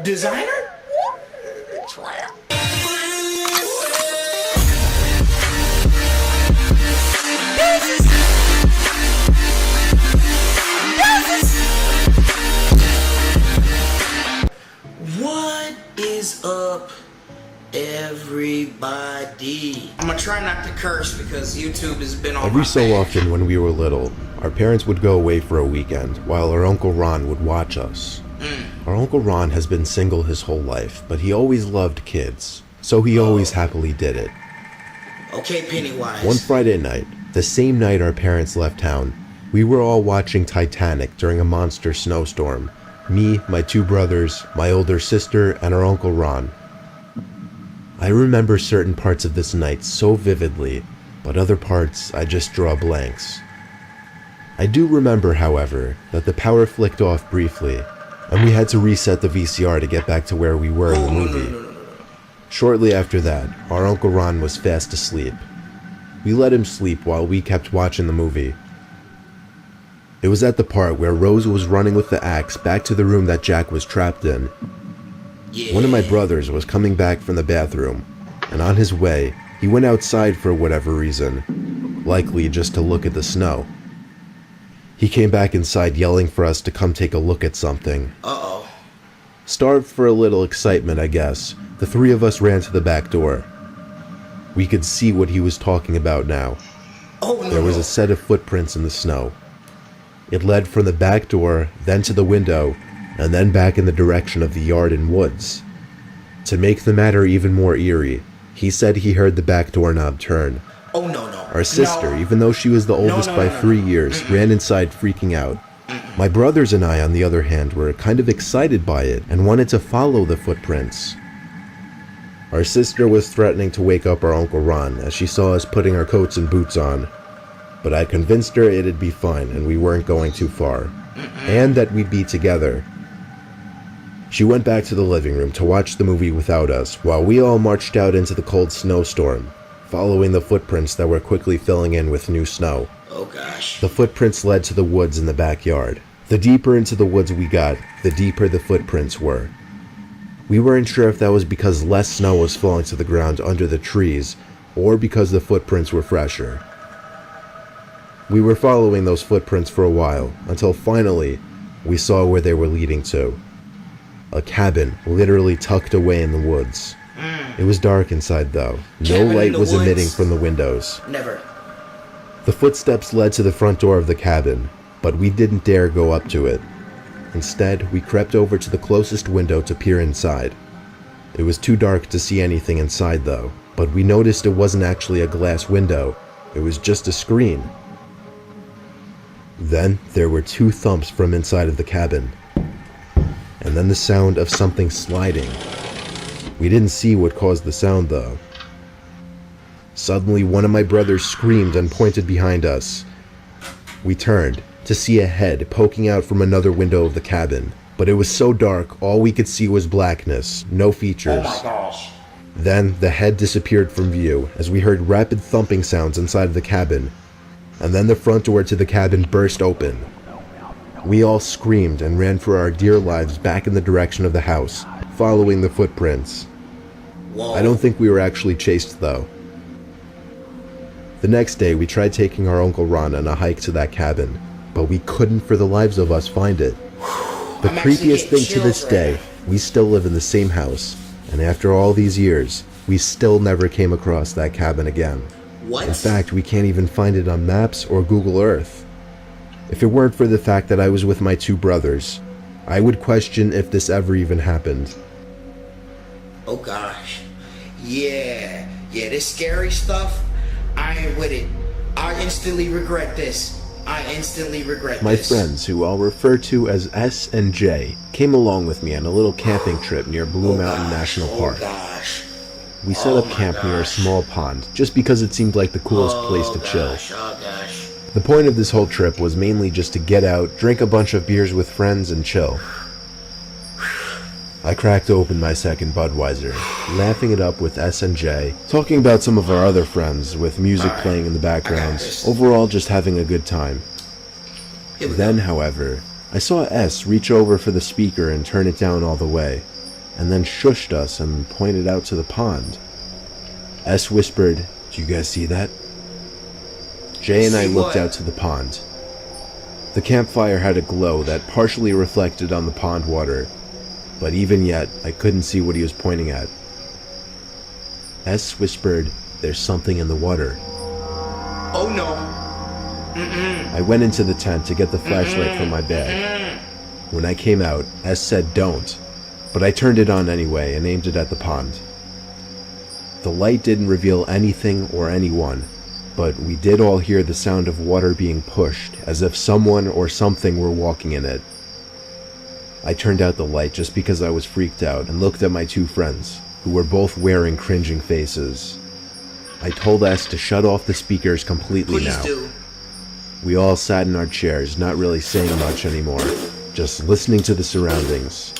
Designer? What is up, everybody? I'm gonna try not to curse because YouTube has been on Every so often when we were little, our parents would go away for a weekend while our Uncle Ron would watch us. Our Uncle Ron has been single his whole life, but he always loved kids, so he always happily did it. Okay, Pennywise. One Friday night, the same night our parents left town, we were all watching Titanic during a monster snowstorm. Me, my two brothers, my older sister, and our Uncle Ron. I remember certain parts of this night so vividly, but other parts I just draw blanks. I do remember, however, that the power flicked off briefly, and we had to reset the VCR to get back to where we were in the movie. Shortly after that, our Uncle Ron was fast asleep. We let him sleep while we kept watching the movie. It was at the part where Rose was running with the axe back to the room that Jack was trapped in. One of my brothers was coming back from the bathroom, and on his way, he went outside for whatever reason, likely just to look at the snow. He came back inside yelling for us to come take a look at something. Uh-oh. Starved for a little excitement, I guess, the three of us ran to the back door. We could see what he was talking about now. There was a set of footprints in the snow. It led from the back door, then to the window, and then back in the direction of the yard and woods. To make the matter even more eerie, he said he heard the back doorknob turn. Oh, no. Our sister, even though she was the oldest by 3 years, ran inside freaking out. My brothers and I, on the other hand, were kind of excited by it and wanted to follow the footprints. Our sister was threatening to wake up our Uncle Ron as she saw us putting our coats and boots on, but I convinced her it'd be fine and we weren't going too far, and that we'd be together. She went back to the living room to watch the movie without us while we all marched out into the cold snowstorm, following the footprints that were quickly filling in with new snow. Oh gosh. The footprints led to the woods in the backyard. The deeper into the woods we got, the deeper the footprints were. We weren't sure if that was because less snow was falling to the ground under the trees, or because the footprints were fresher. We were following those footprints for a while, until finally, we saw where they were leading to. A cabin literally tucked away in the woods. It was dark inside though. No light was emitting from the windows. Never. The footsteps led to the front door of the cabin, but we didn't dare go up to it. Instead, we crept over to the closest window to peer inside. It was too dark to see anything inside though, but we noticed it wasn't actually a glass window. It was just a screen. Then there were two thumps from inside of the cabin, and then the sound of something sliding. We didn't see what caused the sound though. Suddenly one of my brothers screamed and pointed behind us. We turned to see a head poking out from another window of the cabin, but it was so dark all we could see was blackness, no features. Oh my gosh. Then the head disappeared from view as we heard rapid thumping sounds inside of the cabin, and then the front door to the cabin burst open. We all screamed and ran for our dear lives back in the direction of the house, following the footprints. Whoa. I don't think we were actually chased though. The next day we tried taking our Uncle Ron on a hike to that cabin, but we couldn't for the lives of us find it. The creepiest thing to this day, we still live in the same house, and after all these years, we still never came across that cabin again. What? In fact, we can't even find it on maps or Google Earth. If it weren't for the fact that I was with my two brothers, I would question if this ever even happened. Oh gosh. Yeah, this scary stuff, I ain't with it. I instantly regret this. My friends, who I'll refer to as S and J, came along with me on a little camping trip near Blue Mountain National Park. We set up camp near a small pond, just because it seemed like the coolest place to chill. The point of this whole trip was mainly just to get out, drink a bunch of beers with friends, and chill. I cracked open my second Budweiser, laughing it up with S and J, talking about some of our other friends, with music playing in the background, overall just having a good time. Then, however, I saw S reach over for the speaker and turn it down all the way, and then shushed us and pointed out to the pond. S whispered, "Do you guys see that?" Jay and I looked out to the pond. The campfire had a glow that partially reflected on the pond water, but even yet, I couldn't see what he was pointing at. S whispered, "There's something in the water." Oh no. I went into the tent to get the flashlight from my bag. When I came out, S said don't, but I turned it on anyway and aimed it at the pond. The light didn't reveal anything or anyone, but we did all hear the sound of water being pushed, as if someone or something were walking in it. I turned out the light just because I was freaked out and looked at my two friends, who were both wearing cringing faces. I told S to shut off the speakers completely Please now. do. We all sat in our chairs, not really saying much anymore, just listening to the surroundings.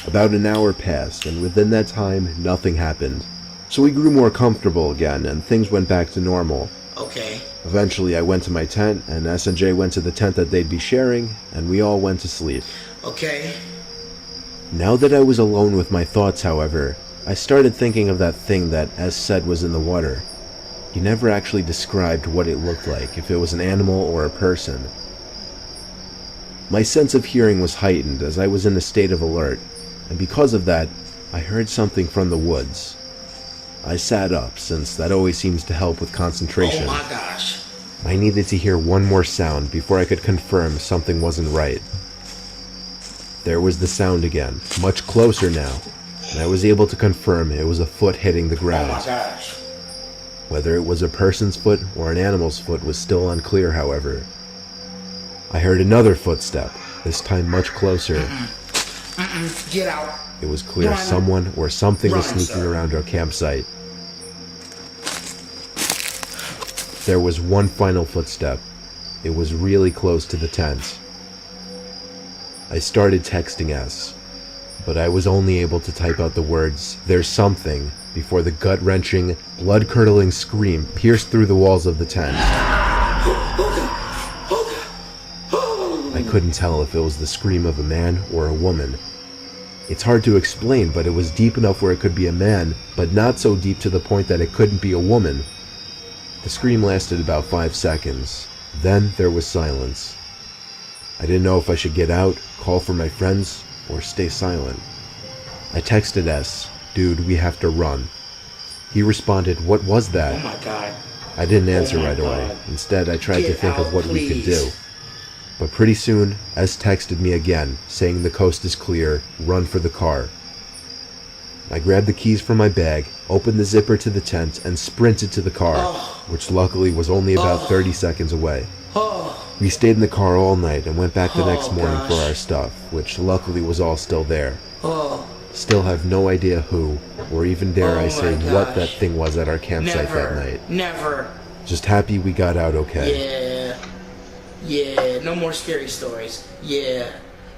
About an hour passed, and within that time, nothing happened. So we grew more comfortable again, and things went back to normal. Okay. Eventually, I went to my tent, and S and J went to the tent that they'd be sharing, and we all went to sleep. Okay. Now that I was alone with my thoughts, however, I started thinking of that thing that S said was in the water. He never actually described what it looked like, if it was an animal or a person. My sense of hearing was heightened as I was in a state of alert, and because of that, I heard something from the woods. I sat up, since that always seems to help with concentration. Oh my gosh. I needed to hear one more sound before I could confirm something wasn't right. There was the sound again, much closer now, and I was able to confirm it was a foot hitting the ground. Oh my gosh. Whether it was a person's foot or an animal's foot was still unclear, however. I heard another footstep, this time much closer. Get out. It was clear Run. someone or something was Run, sneaking sir. around our campsite. There was one final footstep. It was really close to the tent. I started texting S, but I was only able to type out the words, "There's something," before the gut-wrenching, blood-curdling scream pierced through the walls of the tent. I couldn't tell if it was the scream of a man or a woman. It's hard to explain, but it was deep enough where it could be a man, but not so deep to the point that it couldn't be a woman. The scream lasted about 5 seconds. Then there was silence. I didn't know if I should get out, call for my friends, or stay silent. I texted S, "Dude, we have to run." He responded, "What was that?" Oh my god. I didn't answer Oh my right away. God. Instead, I tried to Get think of out, what we could please. do. But pretty soon, S texted me again, saying the coast is clear, run for the car. I grabbed the keys from my bag, opened the zipper to the tent, and sprinted to the car, which luckily was only about 30 seconds away. Oh. We stayed in the car all night and went back the next morning for gosh. our stuff, which luckily was all still there. Oh. Still have no idea who, or even dare I Oh say my what that gosh. thing was at our campsite that Never. night. Never. Just happy we got out okay. Yeah. Yeah. No more scary stories. Yeah.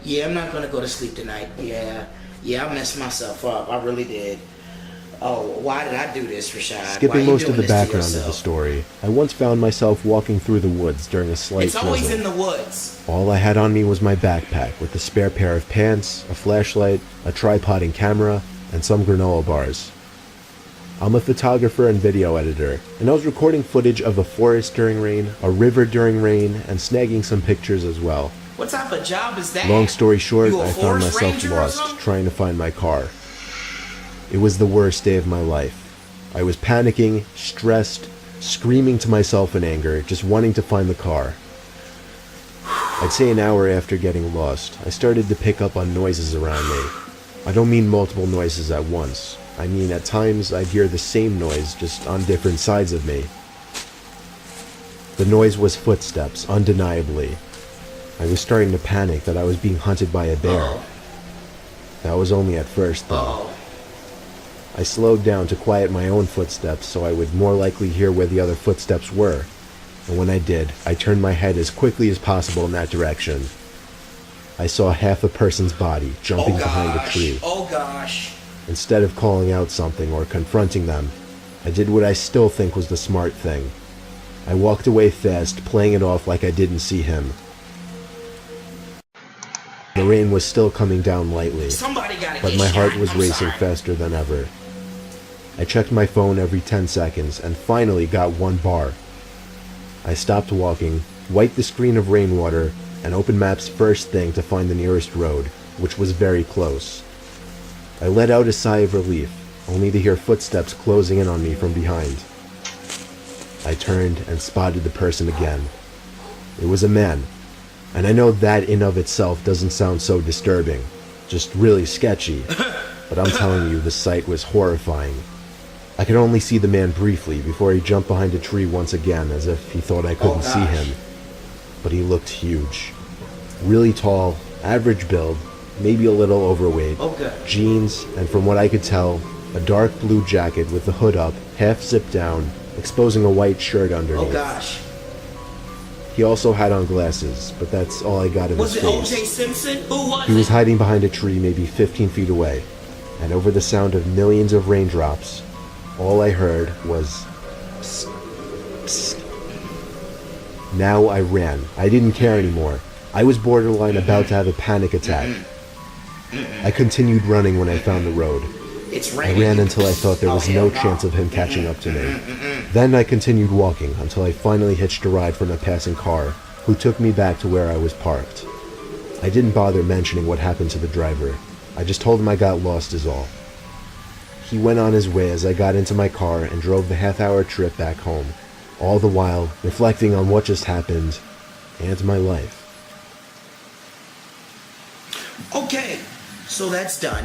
Yeah, I'm not gonna go to sleep tonight. Yeah. Yeah, I messed myself up. I really did. Oh, why did I do this, Rashad? Why are Skipping you most of doing the this to background of the yourself? story, I once found myself walking through the woods during a slight It's always drizzle. in the woods. All I had on me was my backpack with a spare pair of pants, a flashlight, a tripod and camera, and some granola bars. I'm a photographer and video editor, and I was recording footage of a forest during rain, a river during rain, and snagging some pictures as well. What type of job is that? Long story short, You a I found forest myself ranger or lost something? trying to find my car. It was the worst day of my life. I was panicking, stressed, screaming to myself in anger, just wanting to find the car. I'd say an hour after getting lost, I started to pick up on noises around me. I don't mean multiple noises at once. I mean at times I'd hear the same noise, just on different sides of me. The noise was footsteps, undeniably. I was starting to panic that I was being hunted by a bear. Uh-oh. That was only at first, though. Uh-oh. I slowed down to quiet my own footsteps so I would more likely hear where the other footsteps were. And when I did, I turned my head as quickly as possible in that direction. I saw half a person's body jumping behind a tree. Oh gosh. Instead of calling out something or confronting them, I did what I still think was the smart thing. I walked away fast, playing it off like I didn't see him. The rain was still coming down lightly, Somebody gotta but get my heart shot. was I'm racing sorry. faster than ever. I checked my phone every 10 seconds and finally got one bar. I stopped walking, wiped the screen of rainwater, and opened maps first thing to find the nearest road, which was very close. I let out a sigh of relief, only to hear footsteps closing in on me from behind. I turned and spotted the person again. It was a man, and I know that in of itself doesn't sound so disturbing, just really sketchy, but I'm telling you, the sight was horrifying. I could only see the man briefly before he jumped behind a tree once again as if he thought I couldn't see him. But he looked huge. Really tall, average build, maybe a little overweight, jeans, and from what I could tell, a dark blue jacket with the hood up, half zipped down, exposing a white shirt underneath. Oh gosh. He also had on glasses, but that's all I got of his Was it face. O.J. Simpson? Who was He was it? hiding behind a tree maybe 15 feet away, and over the sound of millions of raindrops, all I heard was psst, psst. Now I ran. I didn't care anymore. I was borderline about to have a panic attack. I continued running when I found the road. It's I raining. ran until I thought there was no chance of him catching up to me. Then I continued walking until I finally hitched a ride from a passing car, who took me back to where I was parked. I didn't bother mentioning what happened to the driver. I just told him I got lost is all. He went on his way as I got into my car and drove the half-hour trip back home, all the while reflecting on what just happened and my life. Okay, so that's done.